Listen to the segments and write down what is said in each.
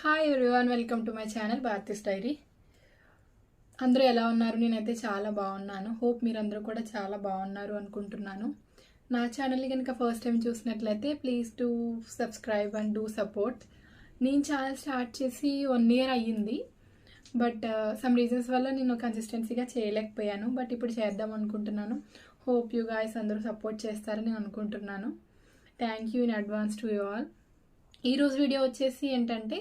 Hi everyone, welcome to my channel Bharathi's diary. అందరూ ఎలా ఉన్నారు? నేనైతే చాలా బాగున్నాను. హోప్ మీరందరూ కూడా చాలా బాగున్నారు అనుకుంటున్నాను. నా ఛానల్ని కనుక ఫస్ట్ టైం చూసినట్లయితే please do subscribe and do support. నేను ఛానల్ స్టార్ట్ చేసి 1 year అయ్యింది, బట్ సమ్ రీజన్స్ వల్ల నేను కన్సిస్టెన్సీగా చేయలేకపోయాను. బట్ ఇప్పుడు చేద్దాం అనుకుంటున్నాను. హోప్ యూ గాయ్స్ అందరూ సపోర్ట్ చేస్తారని నేను అనుకుంటున్నాను. Thank you in advance to you all. ఈరోజు వీడియో వచ్చేసి ఏంటంటే,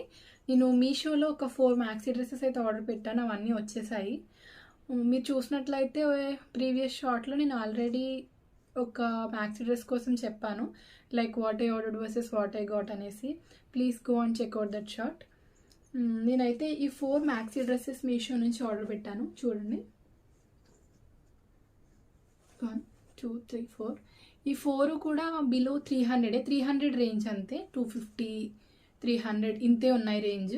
నేను మీషోలో ఒక 4 మ్యాక్సీ డ్రెస్సెస్ అయితే ఆర్డర్ పెట్టాను. అవన్నీ వచ్చేసాయి. మీరు చూసినట్లయితే ప్రీవియస్ షార్ట్లో నేను ఆల్రెడీ ఒక మ్యాక్సీ డ్రెస్ కోసం చెప్పాను, like what I ordered versus what I got అనేసి. Please go and check out that short. నేనైతే ఈ 4 మ్యాక్సీ డ్రెస్సెస్ మీషో నుంచి ఆర్డర్ పెట్టాను. చూడండి, 1 2 3 4. ఈ 4 కూడా బిలో 300 రేంజ్, అంతే. 250 300 ఇంతే ఉన్నాయి రేంజ్.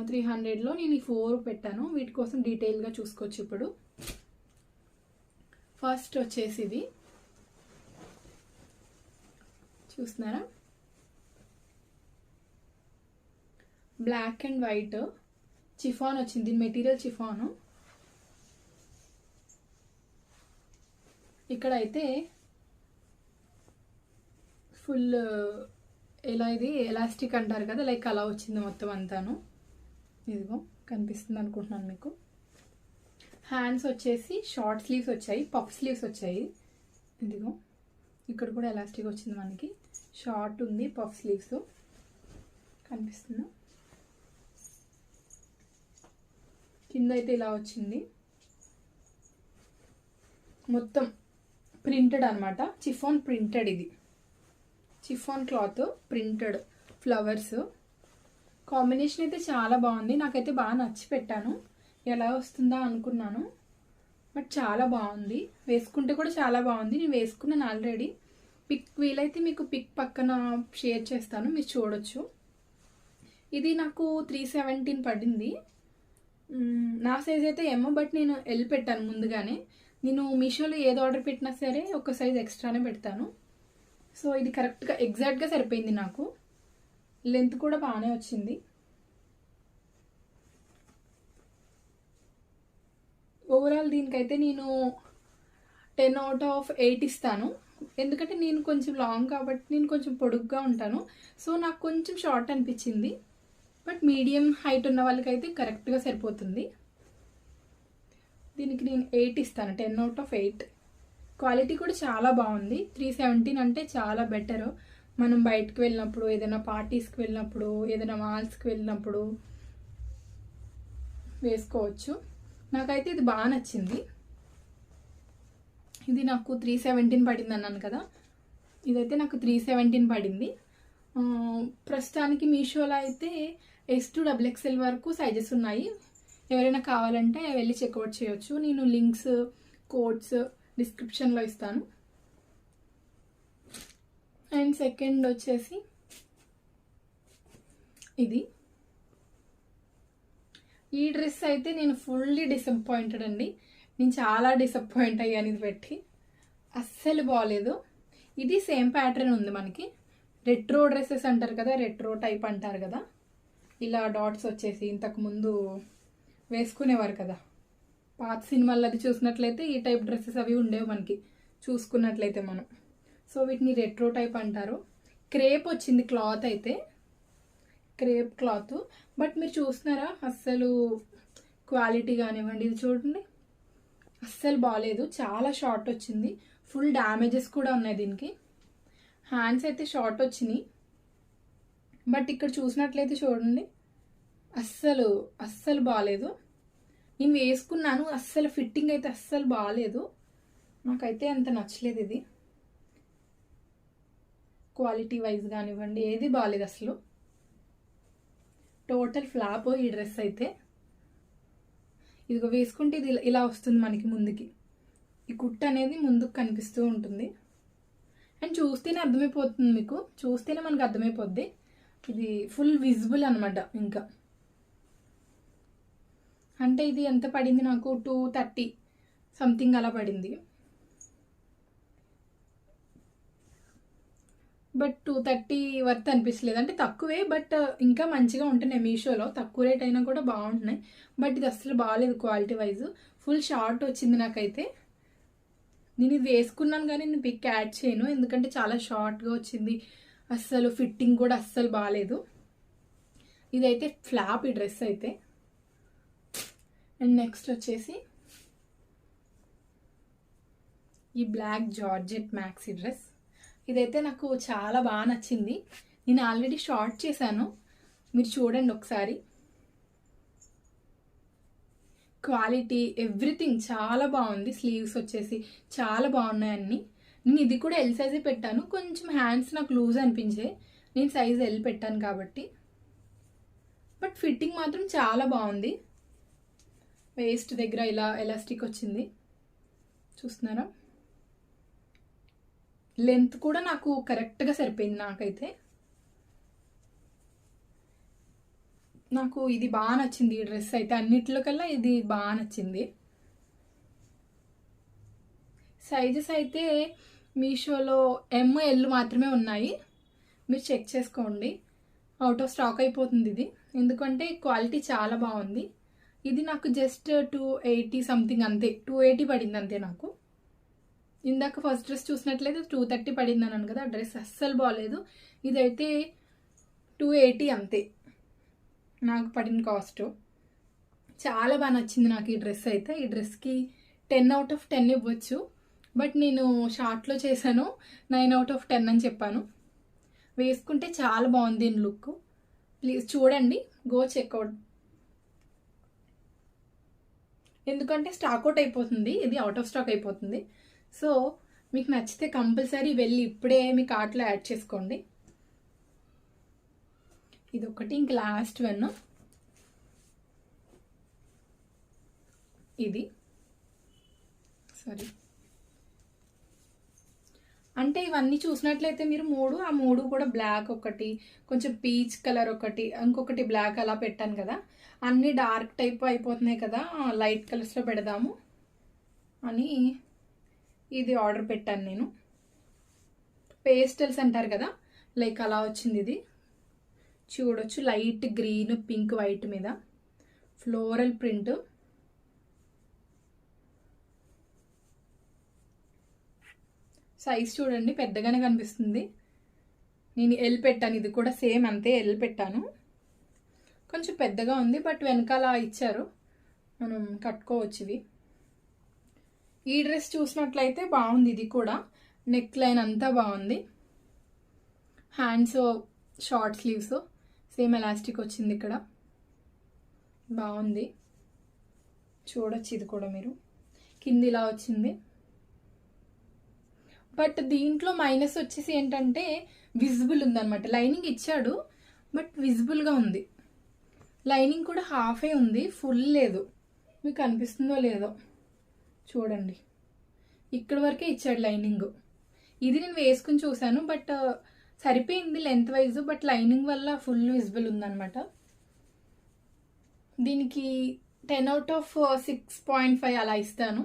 300లో నేను ఈ 4 పెట్టాను. వీటి కోసం డీటెయిల్గా చూసుకోవచ్చు. ఇప్పుడు ఫస్ట్ వచ్చేసి ఇది చూస్తున్నారా, బ్లాక్ అండ్ వైట్ చిఫాన్ వచ్చింది. దీని మెటీరియల్ చిఫాను. ఇక్కడైతే ఫుల్ ఎలా ఇది ఎలాస్టిక్ అంటారు కదా, లైక్ అలా వచ్చింది మొత్తం అంతాను. ఇదిగో కనిపిస్తుంది అనుకుంటున్నాను మీకు. హ్యాండ్స్ వచ్చేసి షార్ట్ స్లీవ్స్ వచ్చాయి, పఫ్ స్లీవ్స్ వచ్చాయి. ఇదిగో ఇక్కడ కూడా ఎలాస్టిక్ వచ్చింది మనకి. షార్ట్ ఉంది, పఫ్ స్లీవ్స్ కనిపిస్తుంది. కింద అయితే ఇలా వచ్చింది, మొత్తం ప్రింటెడ్ అనమాట. చిఫాన్ ప్రింటెడ్, ఇది chiffon cloth printed flowers. Combination అయితే చాలా బాగుంది. నాకైతే బాగా నచ్చి పెట్టాను. ఎలా వస్తుందా అనుకున్నాను, బట్ చాలా బాగుంది. వేసుకుంటే కూడా చాలా బాగుంది. నేను వేసుకున్నాను ఆల్రెడీ. పిక్ వీలైతే మీకు పిక్ పక్కన షేర్ చేస్తాను, మీరు చూడొచ్చు. ఇది నాకు 317 పడింది. నా సైజ్ అయితే ఏమో, బట్ నేను ఎల్ పెట్టాను ముందుగానే. నేను మీషోలో ఏది ఆర్డర్ పెట్టినా సరే ఒక సైజ్ ఎక్స్ట్రానే పెడతాను. సో ఇది కరెక్ట్గా ఎగ్జాక్ట్గా సరిపోయింది నాకు. లెంత్ కూడా బాగానే వచ్చింది. ఓవరాల్ దీనికైతే నేను 10 out of 8 ఇస్తాను. ఎందుకంటే నేను కొంచెం లాంగ్ కాబట్టి, నేను కొంచెం పొడుగ్గా ఉంటాను. సో నాకు కొంచెం షార్ట్ అనిపించింది, బట్ మీడియం హైట్ ఉన్న వాళ్ళకైతే కరెక్ట్గా సరిపోతుంది. దీనికి నేను 8 ఇస్తాను, 10 out of 8. క్వాలిటీ కూడా చాలా బాగుంది. 317 అంటే చాలా బెటర్. మనం బయటకు వెళ్ళినప్పుడు, ఏదైనా పార్టీస్కి వెళ్ళినప్పుడు, ఏదైనా మాల్స్కి వెళ్ళినప్పుడు వేసుకోవచ్చు. నాకైతే ఇది బాగా నచ్చింది. ఇది నాకు 317 పడింది అన్నాను కదా, ఇదైతే నాకు 317 పడింది. ప్రస్తుతానికి మీషోలో అయితే S to XXL వరకు సైజెస్ ఉన్నాయి. ఎవరైనా కావాలంటే వెళ్ళి చెక్అవుట్ చేయొచ్చు. నేను లింక్స్, కోడ్స్ డిస్క్రిప్షన్లో ఇస్తాను. అండ్ సెకండ్ వచ్చేసి ఇది. ఈ డ్రెస్ అయితే నేను ఫుల్లీ డిసప్పాయింటెడ్ అండి. నేను చాలా డిసప్పాయింట్ అయ్యాను ఇది పెట్టి. అస్సలు బాగాలేదు. ఇది సేమ్ ప్యాటర్న్ ఉంది మనకి. రెట్రో డ్రెస్సెస్ అంటారు కదా, రెట్రో టైప్ అంటారు కదా, ఇలా డాట్స్ వచ్చేసి ఇంతకుముందు వేసుకునేవారు కదా పాత సినిమాల్లో. అది చూసినట్లయితే ఈ టైప్ డ్రెస్సెస్ అవి ఉండేవి మనకి, చూసుకున్నట్లయితే మనం. సో వీటిని రెట్రో టైప్ అంటారు. క్రేప్ వచ్చింది క్లాత్ అయితే, క్రేప్ క్లాత్. బట్ మీరు చూస్తున్నారా, అస్సలు క్వాలిటీ కానివ్వండి, ఇది చూడండి, అస్సలు బాగాలేదు. చాలా షార్ట్ వచ్చింది. ఫుల్ డ్యామేజెస్ కూడా ఉన్నాయి దీనికి. హ్యాండ్స్ అయితే షార్ట్ వచ్చినాయి, బట్ ఇక్కడ చూసినట్లయితే చూడండి, అస్సలు బాగాలేదు. నేను వేసుకున్నాను, అస్సలు ఫిట్టింగ్ అయితే అస్సలు బాగాలేదు. నాకైతే అంత నచ్చలేదు ఇది. క్వాలిటీ వైజ్ కానివ్వండి, ఏది బాగాలేదు అసలు. టోటల్ ఫ్లాప్ ఈ డ్రెస్ అయితే. ఇదిగో వేసుకుంటే ఇది ఇలా వస్తుంది మనకి ముందుకి. ఈ కుట్ట అనేది ముందుకు కనిపిస్తూ ఉంటుంది. అండ్ చూస్తేనే అర్థమైపోతుంది, మీకు చూస్తేనే మనకు అర్థమైపోద్ది. ఇది ఫుల్ విజిబుల్ అనమాట. ఇంకా అంటే ఇది ఎంత పడింది నాకు, 230 సంథింగ్ అలా పడింది. బట్ 230 వర్త్ అనిపించలేదు. అంటే తక్కువే, బట్ ఇంకా మంచిగా ఉంటున్నాయి మీషోలో. తక్కువ రేట్ అయినా కూడా బాగుంటున్నాయి. బట్ ఇది అసలు బాగాలేదు క్వాలిటీ వైజ్. ఫుల్ షార్ట్ వచ్చింది నాకైతే. నేను ఇది వేసుకున్నాను కానీ నేను పిక్ యాడ్ చేయను, ఎందుకంటే చాలా షార్ట్గా వచ్చింది. అస్సలు ఫిట్టింగ్ కూడా అస్సలు బాగాలేదు. ఇదైతే ఫ్లాప్ ఈ డ్రెస్ అయితే. అండ్ నెక్స్ట్ వచ్చేసి ఈ బ్లాక్ జార్జెట్ మ్యాక్సీ డ్రెస్. ఇదైతే నాకు చాలా బాగా నచ్చింది. నేను ఆల్రెడీ షార్ట్ చేశాను, మీరు చూడండి ఒకసారి. క్వాలిటీ ఎవ్రీథింగ్ చాలా బాగుంది. స్లీవ్స్ వచ్చేసి చాలా బాగున్నాయి అన్నీ. నేను ఇది కూడా ఎల్ సైజే పెట్టాను. కొంచెం హ్యాండ్స్ నాకు లూజ్ అనిపించే, నేను సైజ్ ఎల్ పెట్టాను కాబట్టి. బట్ ఫిట్టింగ్ మాత్రం చాలా బాగుంది. వేస్ట్ దగ్గర ఇలా ఎలాస్టిక్ వచ్చింది, చూస్తున్నారా? లెంత్ కూడా నాకు కరెక్ట్గా సరిపోయింది. నాకైతే నాకు ఇది బాగా నచ్చింది. ఈ డ్రెస్ అయితే అన్నిట్లో కల్లా ఇది బాగా నచ్చింది. సైజెస్ అయితే మీషోలో ML మాత్రమే ఉన్నాయి, మీరు చెక్ చేసుకోండి. అవుట్ ఆఫ్ స్టాక్ అయిపోతుంది ఇది, ఎందుకంటే క్వాలిటీ చాలా బాగుంది. ఇది నాకు జస్ట్ 280 సంథింగ్ అంతే, 280 పడింది అంతే నాకు. ఇందాక ఫస్ట్ డ్రెస్ చూసినట్లయితే 230 పడింది అన్నాను కదా, డ్రెస్ అస్సలు బాగాలేదు. ఇదైతే 280 అంతే నాకు పడిన కాస్ట్. చాలా బాగా నచ్చింది నాకు ఈ డ్రెస్ అయితే. ఈ డ్రెస్కి 10 out of 10 ఇవ్వచ్చు, బట్ నేను షార్ట్లో చేశాను, 9 out of 10 అని చెప్పాను. వేసుకుంటే చాలా బాగుంది దీని లుక్. ప్లీజ్ చూడండి, గో చెక్అవుట్. ఎందుకంటే స్టాక్అవుట్ అయిపోతుంది, ఇది అవుట్ ఆఫ్ స్టాక్ అయిపోతుంది. సో మీకు నచ్చితే కంపల్సరీ వెళ్ళి ఇప్పుడే మీ కార్ట్లో యాడ్ చేసుకోండి. ఇది ఒకటి, ఇంక లాస్ట్ వన్ ఇది. సారీ, అంటే ఇవన్నీ చూసినట్లయితే మీరు ఆ మూడు కూడా బ్లాక్, ఒకటి కొంచెం పీచ్ కలర్, ఒకటి ఇంకొకటి బ్లాక్ అలా పెట్టాను కదా. అన్నీ డార్క్ టైప్ అయిపోతున్నాయి కదా, లైట్ కలర్స్లో పెడదాము అని ఇది ఆర్డర్ పెట్టాను నేను. పేస్టల్స్ అంటారు కదా, లైక్ అలా వచ్చింది ఇది. చూడొచ్చు, లైట్ గ్రీన్, పింక్, వైట్ మీద ఫ్లోరల్ ప్రింట్. సైజ్ చూడండి, పెద్దగానే కనిపిస్తుంది. నేను ఎల్ పెట్టాను, ఇది కూడా సేమ్ అంతే, ఎల్ పెట్టాను. కొంచెం పెద్దగా ఉంది, బట్ వెనకాల ఇచ్చారు, మనం కట్టుకోవచ్చు ఇవి. ఈ డ్రెస్ చూసినట్లయితే బాగుంది. ఇది కూడా నెక్ లైన్ అంతా బాగుంది. Hands short sleeves, same elastic వచ్చింది ఇక్కడ, బాగుంది. చూడొచ్చు ఇది కూడా మీరు, కింది ఇలా వచ్చింది. బట్ దీంట్లో మైనస్ వచ్చేసి ఏంటంటే విజిబుల్ ఉందన్నమాట. లైనింగ్ ఇచ్చాడు, బట్ విజిబుల్గా ఉంది. లైనింగ్ కూడా హాఫే ఉంది, ఫుల్ లేదు. మీకు అనిపిస్తుందో లేదో చూడండి, ఇక్కడ వరకే ఇచ్చాడు లైనింగ్. ఇది నేను వేసుకుని చూశాను, బట్ సరిపోయింది లెంత్ వైజ్, బట్ లైనింగ్ వల్ల ఫుల్ విజిబుల్ ఉందన్నమాట. దీనికి 10 out of 6.5 అలా ఇస్తాను.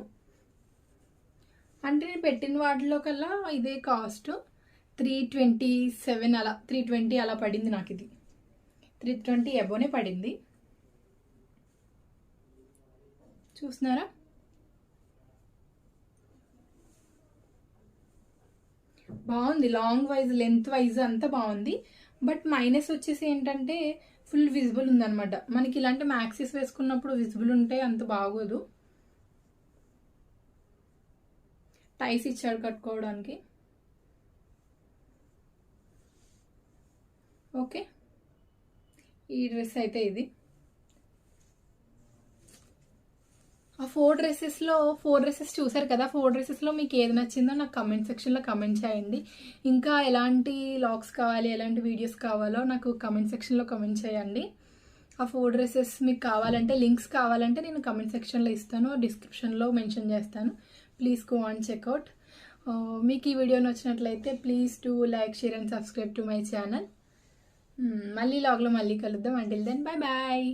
అంటే నేను పెట్టిన వాటిలో కల్లా ఇదే కాస్ట్ 327 అలా, 320 అలా పడింది నాకు. ఇది 320 అబోనే పడింది. చూస్తున్నారా? బాగుంది, లాంగ్ వైజ్, లెంత్ వైజ్ అంతా బాగుంది. బట్ మైనస్ వచ్చేసి ఏంటంటే ఫుల్ విజిబుల్ ఉందన్నమాట. మనకి ఇలాంటి మ్యాక్సీస్ వేసుకున్నప్పుడు విజిబుల్ ఉంటే అంత బాగోదు. టైస్ ఇచ్చాడు కట్టుకోవడానికి. ఓకే, ఈ డ్రెస్ అయితే ఇది. ఆ 4 డ్రెస్సెస్ చూసారు కదా. 4 డ్రెస్సెస్లో మీకు ఏది నచ్చిందో నాకు కమెంట్ సెక్షన్లో కమెంట్ చేయండి. ఇంకా ఎలాంటి లాగ్స్ కావాలి, ఎలాంటి వీడియోస్ కావాలో నాకు కమెంట్ సెక్షన్లో కమెంట్ చేయండి. ఆ 4 డ్రెస్సెస్ మీకు కావాలంటే, లింక్స్ కావాలంటే నేను కమెంట్ సెక్షన్లో ఇస్తాను, డిస్క్రిప్షన్లో మెన్షన్ చేస్తాను. Please go and check out. మీకు ఈ వీడియో నచ్చినట్లయితే please do like, share and subscribe to my channel. మళ్ళీ లాగ్లో మళ్ళీ కలుద్దాం. Until then, bye bye.